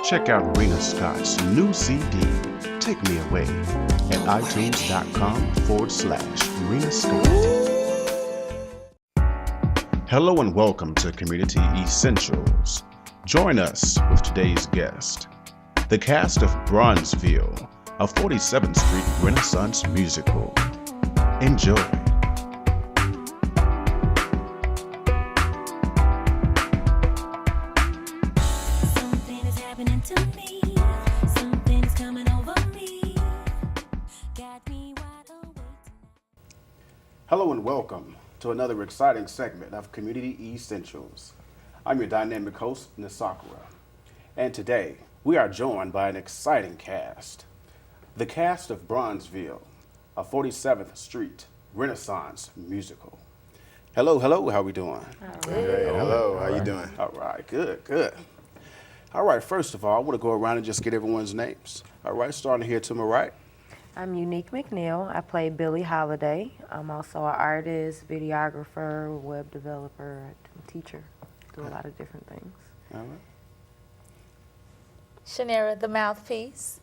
Check out Rena Scott's new CD, Take Me Away, at itunes.com/Rena Scott. Hello and welcome to Community Essentials. Join us with today's guest, the cast of Bronzeville, a 47th Street Renaissance musical. Enjoy. Something is happening to me. Something is coming over me. Got me wide awake tonight. Hello and welcome to another exciting segment of Community Essentials. I'm your dynamic host, Uneq'a, and today we are joined by an exciting cast. The cast of Bronzeville, a 47th Street Renaissance musical. Hello, how we doing? Hey, hello, how you doing? All right, good. All right, first of all, I want to go around and just get everyone's names. All right, starting here to my right. I'm Uneq'a McNeil. I play Billie Holliday. I'm also an artist, videographer, web developer, teacher. Do a lot of different things. All right. Shanara the MouthPeace.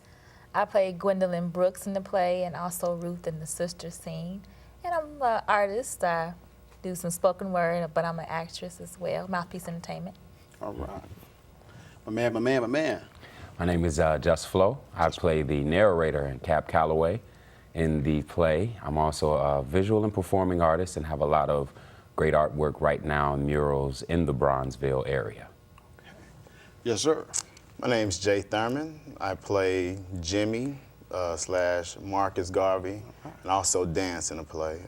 I play Gwendolyn Brooks in the play and also Ruth in the sister scene. And I'm an artist. I do some spoken word, but I'm an actress as well. MouthPeace Entertainment. All right. My man. My name is Just Flo. I play the narrator and Calloway in the play. I'm also a visual and performing artist and have a lot of great artwork right now, murals in the Bronzeville area. Yes, sir. My name's Thurman. I play Jimmy / Marcus Garvey, and also dance in the play.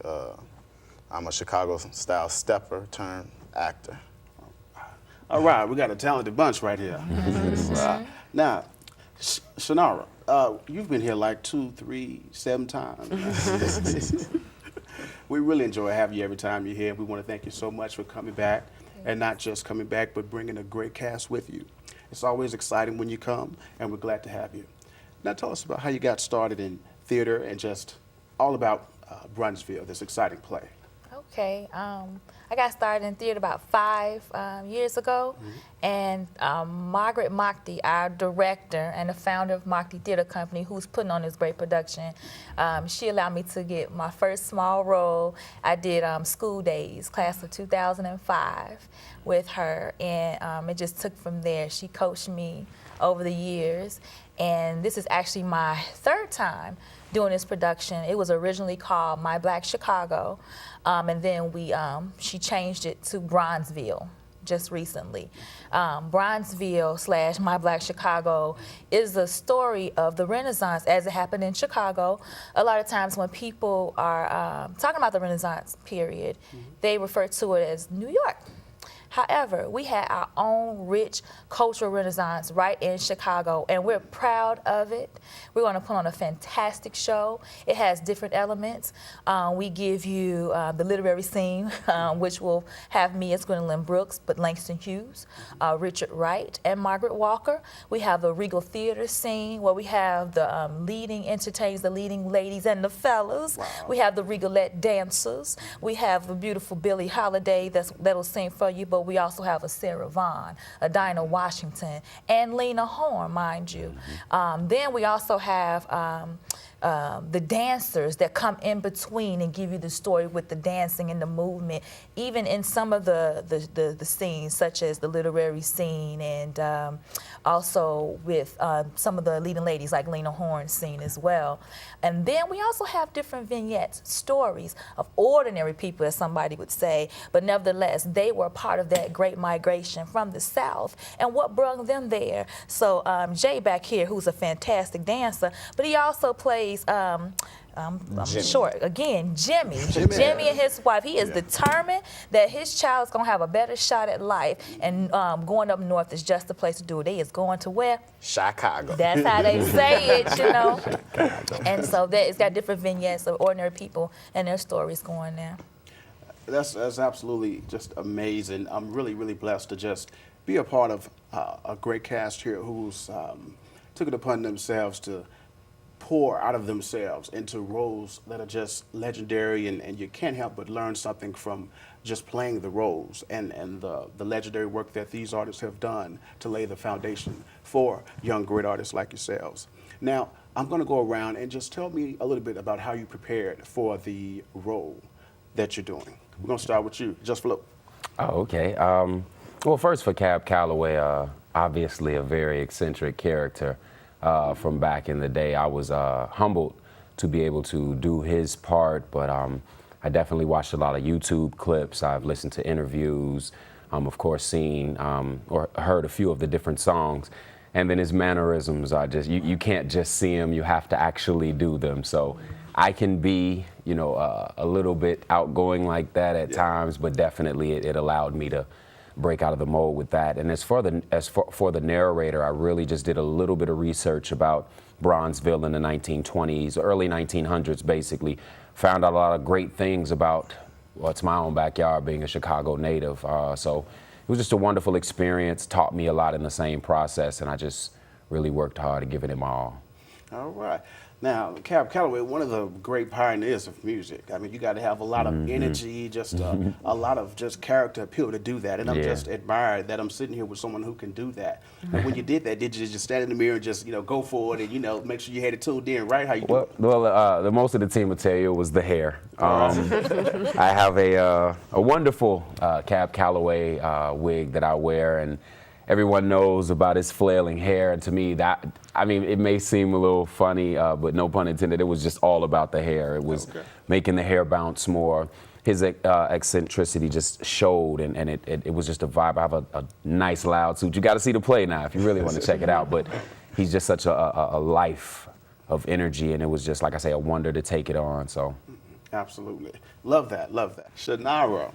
I'm a Chicago-style stepper turned actor. All right, we got a talented bunch right here. Now, Shanara, you've been here like 2, 3, 7 times. We really enjoy having you every time you're here. We want to thank you so much for coming back, and not just coming back, but bringing a great cast with you. It's always exciting when you come, and we're glad to have you. Now, tell us about how you got started in theater and just all about Bronzeville, this exciting play. Okay. I got started in theater about 5 years ago, and Margaret Mockty, our director and the founder of Mockty Theater Company, who's putting on this great production, she allowed me to get my first small role. I did School Days, class of 2005, with her, and it just took from there. She coached me over the years, and this is actually my 3rd time doing this production. It was originally called My Black Chicago, and then she changed it to Bronzeville just recently. Bronzeville / My Black Chicago is the story of the Renaissance as it happened in Chicago. A lot of times when people are talking about the Renaissance period, they refer to it as New York. However, we had our own rich cultural renaissance right in Chicago, and we're proud of it. We're going to put on a fantastic show. It has different elements. We give you the literary scene, which will have me as Gwendolyn Brooks, but Langston Hughes, Richard Wright, and Margaret Walker. We have the Regal Theater scene, where we have the leading entertainers, the leading ladies and the fellas. Wow. We have the Regalette dancers. We have the beautiful Billie Holliday that'll sing for you, but we also have a Sarah Vaughan, a Dinah Washington, and Lena Horne, mind you. Then we also have the dancers that come in between and give you the story with the dancing and the movement, even in some of the scenes, such as the literary scene, and also with some of the leading ladies like Lena Horne's scene as well. And then we also have different vignettes, stories of ordinary people, as somebody would say, but nevertheless, they were part of that great migration from the South and what brought them there. So Jay back here, who's a fantastic dancer, but he also plays I'm short. Again, Jimmy and his wife, he is determined that his child's going to have a better shot at life, and going up north is just the place to do it. They is going to where? Chicago. That's how they say it, you know. And so it's got different vignettes of ordinary people and their stories going there. That's absolutely just amazing. I'm really, really blessed to just be a part of a great cast here who's took it upon themselves to pour out of themselves into roles that are just legendary, and you can't help but learn something from just playing the roles and the legendary work that these artists have done to lay the foundation for young great artists like yourselves. Now, I'm going to go around and just tell me a little bit about how you prepared for the role that you're doing. We're going to start with you, Just Flo. Oh, okay. Well, first for Calloway, obviously a very eccentric character from back in the day. I was humbled to be able to do his part, but I definitely watched a lot of YouTube clips. I've listened to interviews, of course, seen or heard a few of the different songs. And then his mannerisms are just, you can't just see them, you have to actually do them. So I can be, you know, a little bit outgoing like that at times, but definitely it allowed me to break out of the mold with that. And as for the narrator, I really just did a little bit of research about Bronzeville in the 1920s, early 1900s, basically. Found out a lot of great things about, well, it's my own backyard being a Chicago native. So it was just a wonderful experience, taught me a lot in the same process, and I just really worked hard at giving it my all. All right. Now, Calloway, one of the great pioneers of music. I mean, you got to have a lot of energy, just a lot of just character appeal to do that. And I'm just admired that I'm sitting here with someone who can do that. And when you did that, did you just stand in the mirror and just, you know, go for it and, you know, make sure you had it tuned in, right? How you do it? Well, the most of the team will tell you it was the hair. I have a wonderful Calloway wig that I wear, and everyone knows about his flailing hair, and to me, that, I mean, it may seem a little funny, but no pun intended, it was just all about the hair. It was making the hair bounce more. His eccentricity just showed, and it was just a vibe. I have a nice loud suit. You got to see the play now if you really want to check it out, but he's just such a life of energy, and it was just, like I say, a wonder to take it on, so. Absolutely. Love that, love that. Shanara,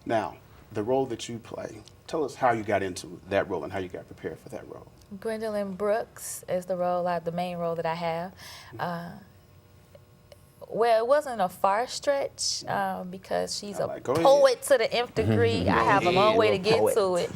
now, the role that you play, tell us how you got into that role and how you got prepared for that role. Gwendolyn Brooks is the role, the main role that I have. Well, it wasn't a far stretch because she's a poet to the nth degree. I have a long way to get to it.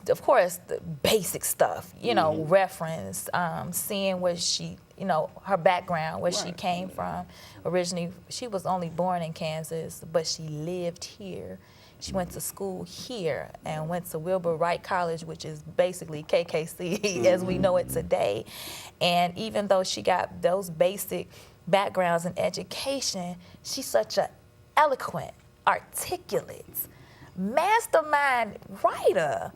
Of course, the basic stuff, you know, reference, seeing where she, you know, her background, where she came from. Originally, she was only born in Kansas, but she lived here. She went to school here and went to Wilbur Wright College, which is basically KKC as we know it today. And even though she got those basic backgrounds in education, she's such an eloquent, articulate, mastermind writer.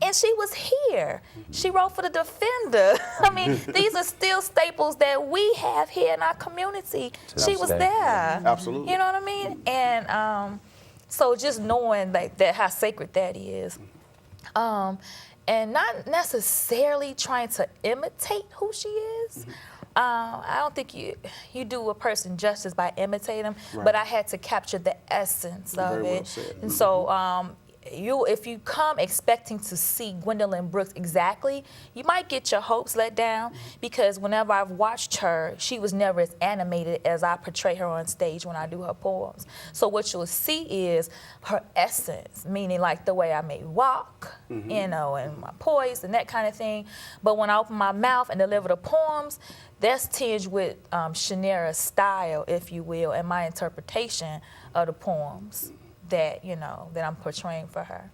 And she was here. She wrote for the Defender. I mean, these are still staples that we have here in our community. She was there. Absolutely. You know what I mean? And so just knowing like that, how sacred that is. And not necessarily trying to imitate who she is. I don't think you do a person justice by imitating them, but I had to capture the essence of Very it. well said. And so if you come expecting to see Gwendolyn Brooks exactly, you might get your hopes let down because whenever I've watched her, she was never as animated as I portray her on stage when I do her poems. So what you'll see is her essence, meaning like the way I may walk, you know, and my poise and that kind of thing. But when I open my mouth and deliver the poems, that's tinged with Shanara's style, if you will, and my interpretation of the poems that, you know, that I'm portraying for her.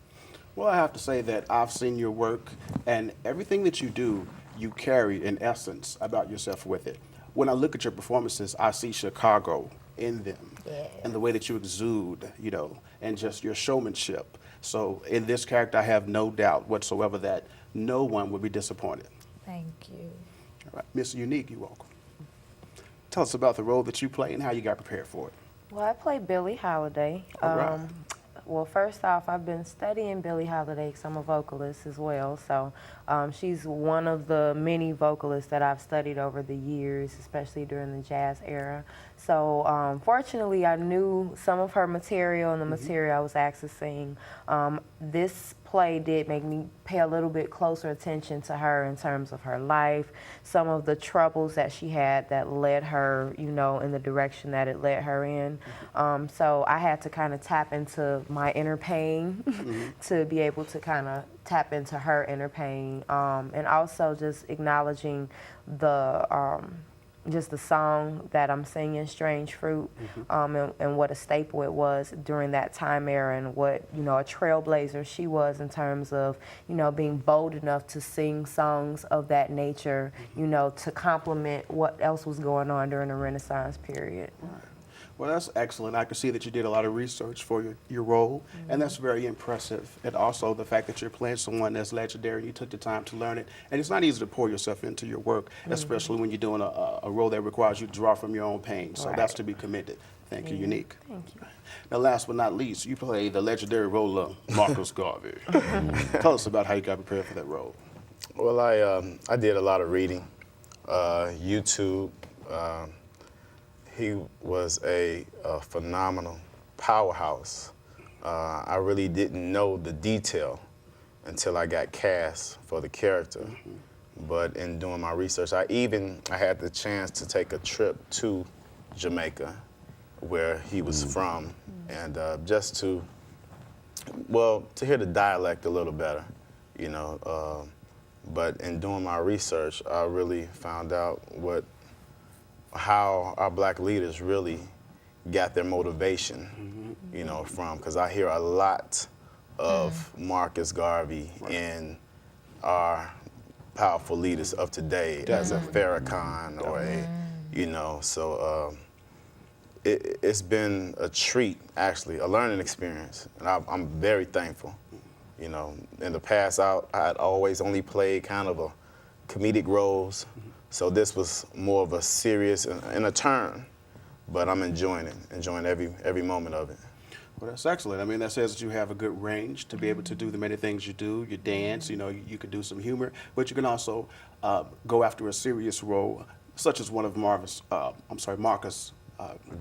Well, I have to say that I've seen your work, and everything that you do, you carry an essence about yourself with it. When I look at your performances, I see Chicago in them, and the way that you exude, you know, and just your showmanship. So in this character, I have no doubt whatsoever that no one would be disappointed. Thank you. All right, Miss Uneq'a, you're welcome. Tell us about the role that you play and how you got prepared for it. Well, I play Billie Holliday. Well, first off, I've been studying Billie Holliday because I'm a vocalist as well. So she's one of the many vocalists that I've studied over the years, especially during the jazz era. So fortunately, I knew some of her material and the material I was asked to sing. This play did make me pay a little bit closer attention to her in terms of her life, some of the troubles that she had that led her, you know, in the direction that it led her in. So I had to kind of tap into my inner pain to be able to kind of tap into her inner pain, and also just acknowledging the just the song that I'm singing, Strange Fruit, and what a staple it was during that time era, and what, you know, a trailblazer she was in terms of, you know, being bold enough to sing songs of that nature, you know, to complement what else was going on during the Renaissance period. Well, that's excellent. I can see that you did a lot of research for your role, and that's very impressive. And also the fact that you're playing someone that's legendary, you took the time to learn it. And it's not easy to pour yourself into your work, especially when you're doing a role that requires you to draw from your own pain. So that's to be commended. Thank you, Uneq'a. Thank you. Now, last but not least, you play the legendary role of Marcus Garvey. Tell us about how you got prepared for that role. Well, I did a lot of reading, YouTube. He was a phenomenal powerhouse. I really didn't know the detail until I got cast for the character. But in doing my research, I had the chance to take a trip to Jamaica, where he was from, and just to hear the dialect a little better, you know. But in doing my research, I really found out how our black leaders really got their motivation, you know, from, because I hear a lot of Marcus Garvey in our powerful leaders of today, as a Farrakhan or a, you know, so it's been a treat, actually, a learning experience, and I'm very thankful. You know, in the past, I had always only played kind of a comedic roles. So this was more of a serious and a turn, but I'm enjoying it, enjoying every moment of it. Well, that's excellent. I mean, that says that you have a good range to be able to do the many things you do. You dance, you know, you can do some humor, but you can also go after a serious role, such as one of Marcus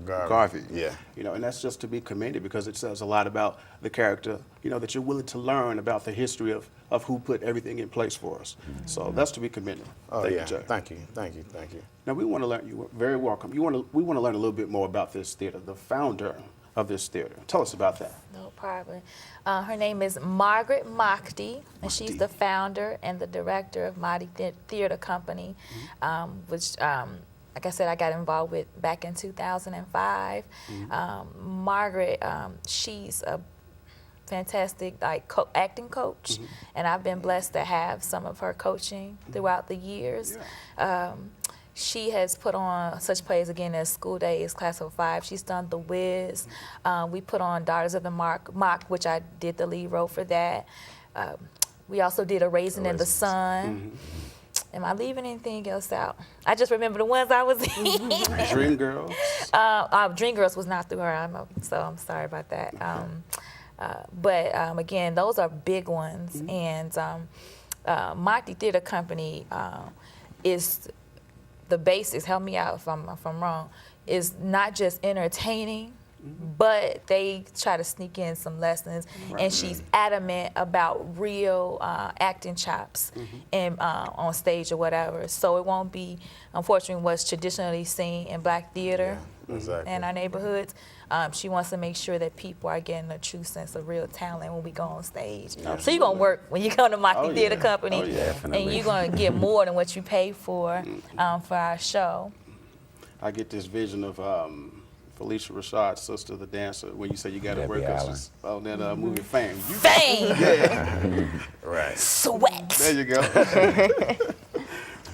Garvey. Yeah. You know, and that's just to be commended, because it says a lot about the character, you know, that you're willing to learn about the history of who put everything in place for us. So that's to be commended. Oh, Thank yeah. you, Jay. Thank you, thank you, thank you. Now, we want to learn, you're very welcome. We want to learn a little bit more about this theater, the founder of this theater. Tell us about that. No problem. Her name is Margaret Mockty, and she's the founder and the director of Mockty Theater Company, which, like I said, I got involved with back in 2005. Margaret, she's a fantastic acting coach, and I've been blessed to have some of her coaching throughout the years. She has put on such plays again as School Days, Class of 5. She's done The Wiz. We put on Daughters of the Mock, which I did the lead role for that. We also did A Raisin in the Sun. Am I leaving anything else out? I just remember the ones I was in. Dreamgirls? Dreamgirls was not through her, so I'm sorry about that. But again, those are big ones. And Mockty Theater Company is the basics. Help me out if I'm wrong. Is not just entertaining, but they try to sneak in some lessons. And she's adamant about real acting chops and on stage or whatever. So it won't be, unfortunately, what's traditionally seen in black theater in our neighborhoods. She wants to make sure that people are getting a true sense of real talent when we go on stage. So you're gonna work when you come to Mockty Theater Company, and you're gonna get more than what you pay for our show. I get this vision of Felicia Rashad's sister, the dancer, when you say you got to work on that movie Fame. Fame! Right. Sweat! There you go.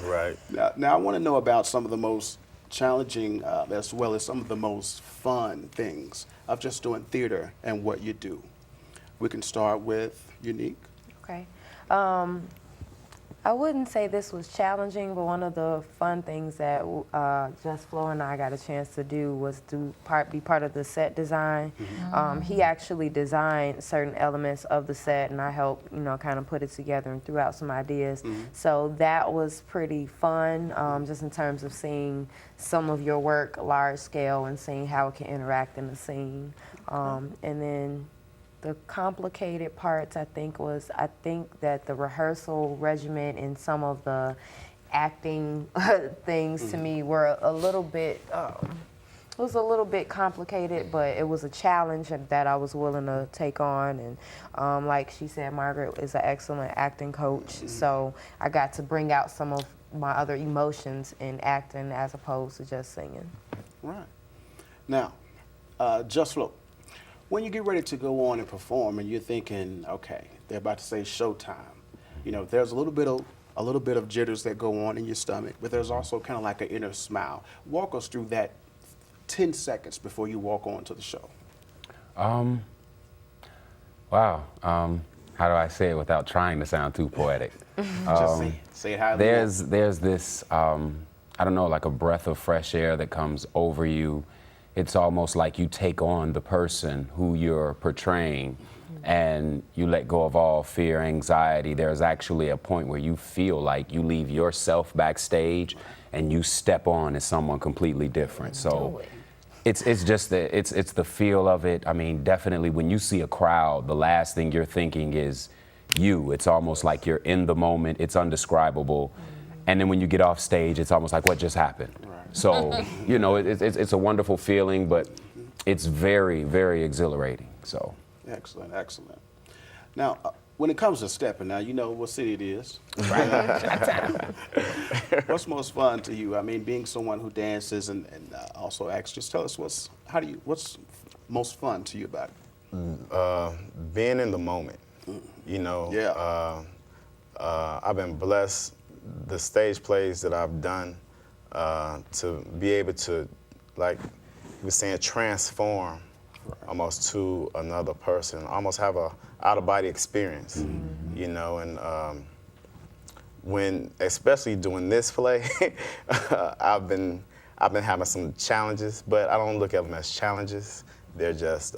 Right. Now I want to know about some of the most challenging as well as some of the most fun things of just doing theater and what you do. We can start with Uneq'a. Okay. I wouldn't say this was challenging, but one of the fun things that Just Flo and I got a chance to do was be part of the set design. He actually designed certain elements of the set, and I helped, you know, kind of put it together and threw out some ideas. So that was pretty fun, just in terms of seeing some of your work large scale and seeing how it can interact in the scene. And then The complicated parts, I think that the rehearsal regimen and some of the acting things to me were a little bit, it was a little bit complicated, but it was a challenge that I was willing to take on. And like she said, Margaret is an excellent acting coach, so I got to bring out some of my other emotions in acting as opposed to just singing. Right. Now, Just Flo, when you get ready to go on and perform and you're thinking, okay, they're about to say showtime, you know, there's a little bit of jitters that go on in your stomach, but there's also kind of like an inner smile. Walk us through that 10 seconds before you walk on to the show. Wow. How do I say it without trying to sound too poetic? Just say it how you want. There's this, I don't know, like a breath of fresh air that comes over you. It's almost like you take on the person who you're portraying and you let go of all fear, anxiety. There's actually a point where you feel like you leave yourself backstage and you step on as someone completely different. So it's just it's the feel of it. I mean, definitely when you see a crowd, the last thing you're thinking is you. It's almost like you're in the moment. It's undescribable. And then when you get off stage, it's almost like what just happened. So, you know, it's a wonderful feeling, but it's very, very exhilarating. So. Excellent, excellent. Now, when it comes to stepping, now you know what city it is. What's most fun to you? I mean, being someone who dances and also acts, just tell us what's most fun to you about it? Being in the moment, you know. Yeah. I've been blessed, the stage plays that I've done, to be able to, like you were saying, transform almost to another person, almost have a out-of-body experience, you know. And when, especially doing this play, I've been having some challenges, but I don't look at them as challenges. They're just,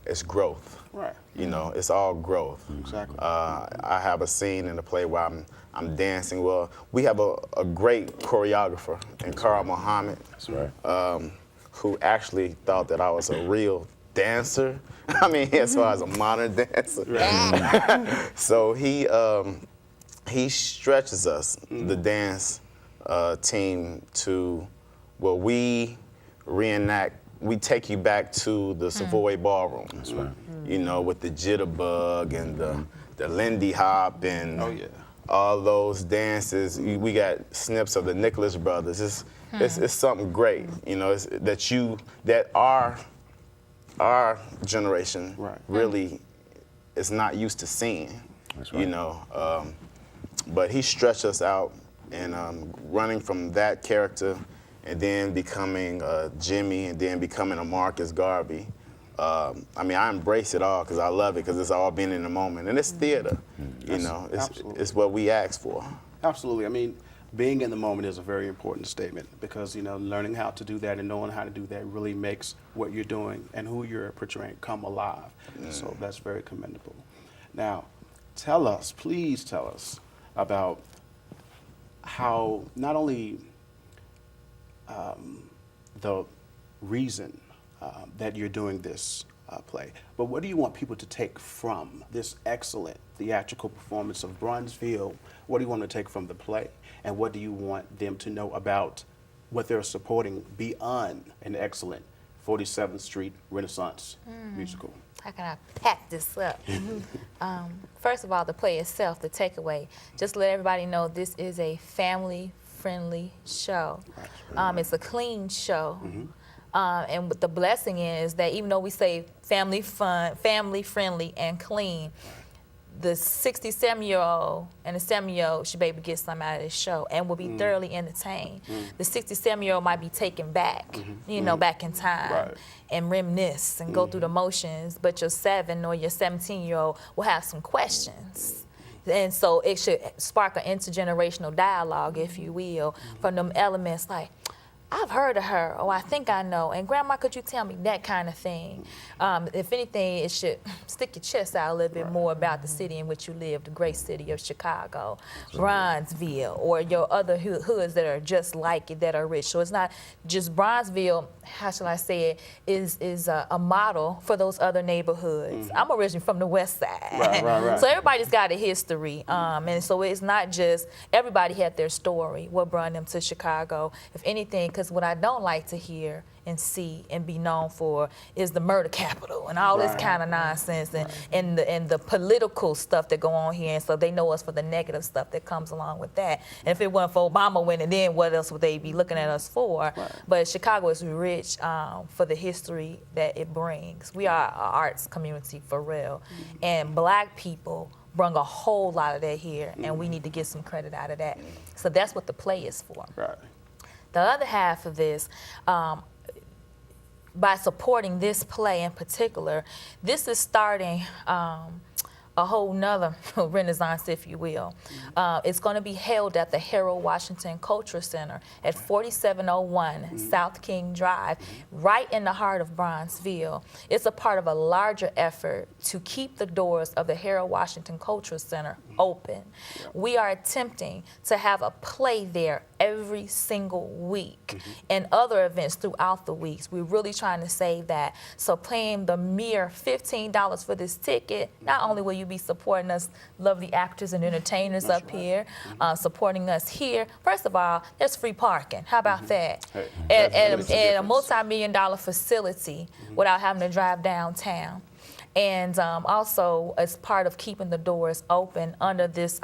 it's growth. Right. You know, it's all growth. Exactly. I have a scene in the play where I'm dancing. Well, we have a great choreographer in Carl Muhammad. That's right. Who actually thought that I was a real dancer. I mean, as far as a modern dancer. Right. So he stretches us, the dance team, to, well, we reenact. We take you back to the Savoy Ballroom. That's right. You know, with the jitterbug and the Lindy Hop and all those dances. We got snips of the Nicholas Brothers. It's something great, you know, that our generation really is not used to seeing. That's right. You know. But he stretched us out, and running from that character and then becoming Jimmy and then becoming a Marcus Garvey. I mean, I embrace it all because I love it, because it's all been in the moment. And it's theater, you know. It's what we ask for. Absolutely. I mean, being in the moment is a very important statement, because, you know, learning how to do that and knowing how to do that really makes what you're doing and who you're portraying come alive. So that's very commendable. Now, please tell us about how not only the reason that you're doing this play, but what do you want people to take from this excellent theatrical performance of Bronzeville? What do you want to take from the play? And what do you want them to know about what they're supporting beyond an excellent 47th Street Renaissance musical? How can I pack this up? First of all, the play itself, the takeaway, just let everybody know this is a family-friendly show. It's a clean show. And what the blessing is that even though we say family fun, family-friendly, and clean, the 67-year-old and the 7-year-old should be able to get something out of this show and will be thoroughly entertained. The 67-year-old might be taken back, you know, back in time and reminisce and go through the motions, but your 7 or your 17-year-old will have some questions. And so it should spark an intergenerational dialogue, if you will, from them elements like, I've heard of her, or I think I know, and Grandma, could you tell me that kind of thing? If anything, it should stick your chest out a little bit more about the city in which you live, the great city of Chicago, Bronzeville, or your other hoods that are just like it, that are rich. So it's not just Bronzeville, how shall I say it, is a model for those other neighborhoods. I'm originally from the West Side. Right. So everybody's got a history, and so it's not just, everybody had their story, what brought them to Chicago. If anything, because what I don't like to hear and see and be known for is the murder capital and all this kind of nonsense and the political stuff that go on here. And so they know us for the negative stuff that comes along with that. And if it wasn't for Obama winning, then what else would they be looking at us for? But Chicago is rich for the history that it brings. We are an arts community for real. And Black people bring a whole lot of that here, and we need to get some credit out of that. So that's what the play is for. Right. The other half of this, by supporting this play in particular, this is starting a whole nother renaissance, if you will. It's going to be held at the Harold Washington Cultural Center at 4701 South King Drive, right in the heart of Bronzeville. It's a part of a larger effort to keep the doors of the Harold Washington Cultural Center open. We are attempting to have a play there every single week and other events throughout the weeks. We're really trying to save that. So paying the mere $15 for this ticket, not only will you be supporting us lovely actors and entertainers up here, supporting us here. First of all, there's free parking. How about that? And a multi-million-dollar facility without having to drive downtown. And also, as part of keeping the doors open under this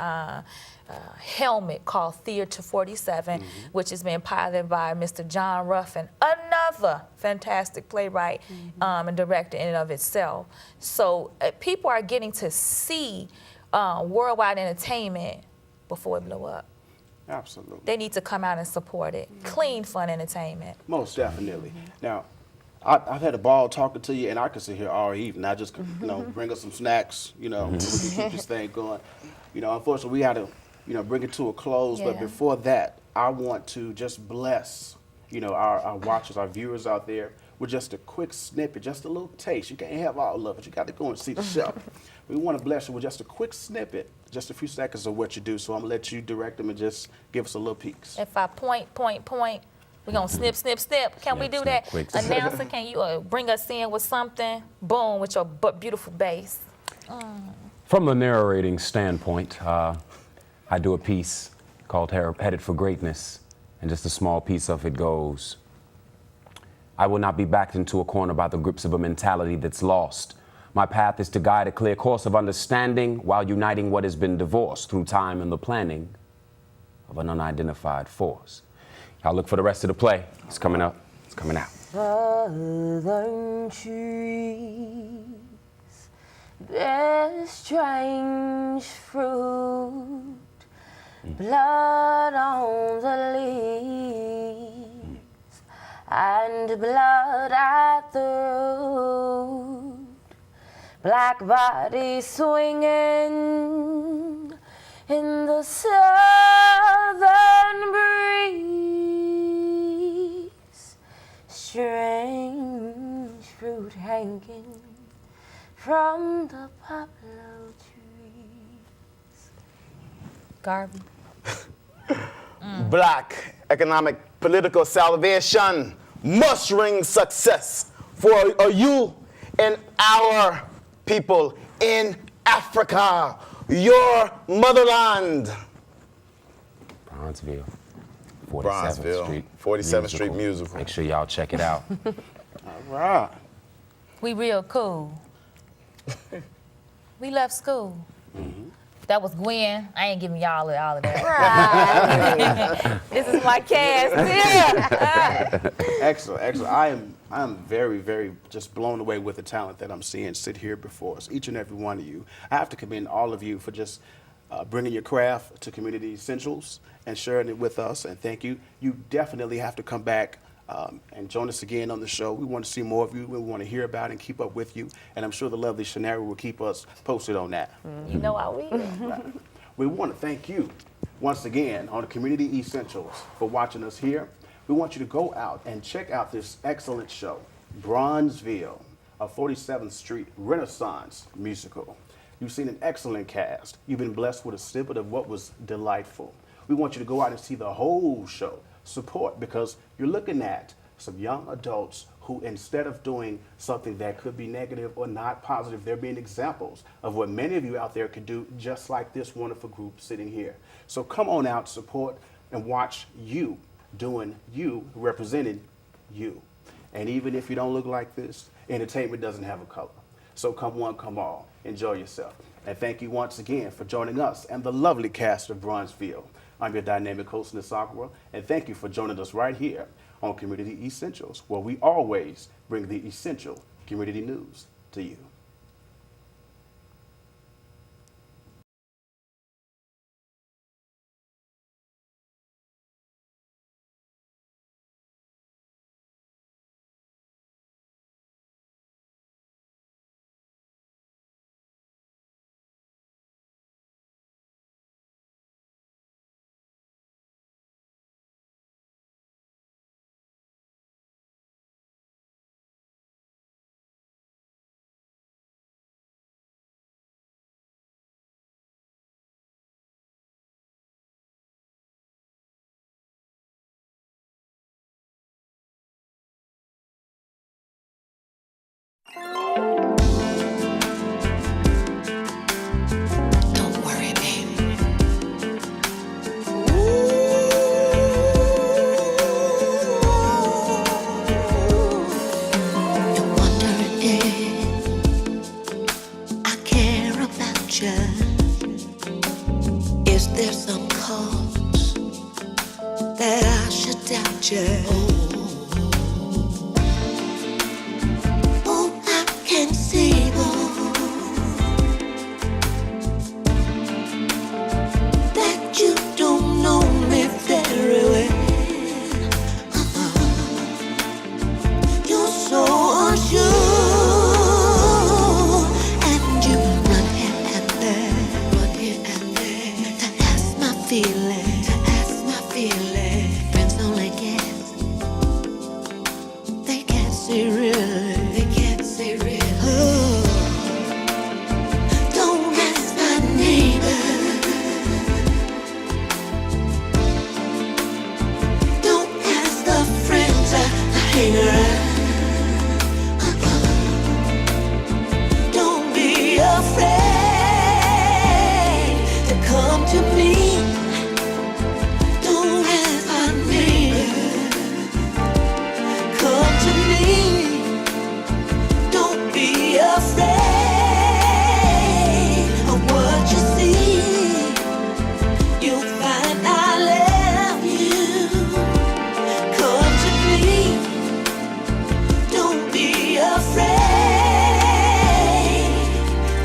helmet called Theater 47, which has been piloted by Mr. John Ruffin, another fantastic playwright and director in and of itself. So people are getting to see worldwide entertainment before it blow up. Absolutely. They need to come out and support it. Clean, fun entertainment. Most definitely. Now, I've had a ball talking to you, and I could sit here all evening. I just, bring us some snacks, we can keep this thing going. Unfortunately, we had to, bring it to a close. But before that, I want to just bless, our watchers, our viewers out there with just a quick snippet, just a little taste. You can't have all of it. You got to go and see the show. We want to bless you with just a quick snippet, just a few seconds of what you do. So I'm going to let you direct them and just give us a little peeks. If I point, we're going to snip. Can we do that? Announcer, can you bring us in with something? Boom, with your beautiful bass. From the narrating standpoint, I do a piece called Headed for Greatness, and just a small piece of it goes, I will not be backed into a corner by the grips of a mentality that's lost. My path is to guide a clear course of understanding while uniting what has been divorced through time and the planning of an unidentified force. Y'all look for the rest of the play. It's coming up. It's coming out. Southern trees bear strange fruit, blood on the leaves, and blood at the root. Black bodies swinging in the southern breeze, strange fruit hanging from the poplar trees. Garvey. Black economic political salvation must ring success for you and our people in Africa, your motherland. Bronzeville, 47th Street. 47th Street musical. Make sure y'all check it out. All right. We real cool. We left school. That was Gwen. I ain't giving y'all all of that. This is my cast. Yeah. Excellent. I am very, very just blown away with the talent that I'm seeing sit here before us, each and every one of you. I have to commend all of you for just bringing your craft to Community Essentials and sharing it with us, and thank you. You definitely have to come back and join us again on the show. We want to see more of you. We want to hear about and keep up with you, and I'm sure the lovely Shanara will keep us posted on that. You know I will. Right. We want to thank you once again on the Community Essentials for watching us here. we want you to go out and check out this excellent show, Bronzeville, a 47th Street Renaissance musical. You've seen an excellent cast. You've been blessed with a snippet of what was delightful. We want you to go out and see the whole show. Support, because you're looking at some young adults who, instead of doing something that could be negative or not positive, they're being examples of what many of you out there could do, just like this wonderful group sitting here. So come on out, support, and watch you doing you, representing you. And even if you don't look like this, entertainment doesn't have a color. So come one, come all. Enjoy yourself. And thank you once again for joining us and the lovely cast of Bronzeville. I'm your dynamic host, Nisakura, and thank you for joining us right here on Community Essentials, where we always bring the essential community news to you. Don't worry, baby. You're wondering if I care about you. Is there some cause that I should doubt you? Oh, I can see, that you don't know me very well. You're so unsure, and you run here and there, to ask my feelings, Friends only guess, they can't see really. Oh, don't ask my neighbor. Don't ask the friends I hang around. Don't be afraid to come to me. Don't ask my neighbor. Come to me. Don't be afraid of what you see. You'll find I love you. Come to me. Don't be afraid.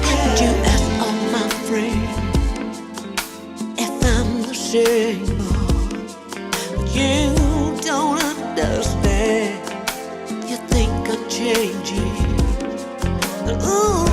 And you ask all my friends if I'm the same boy. But you don't understand. You think I'm changing. But ooh,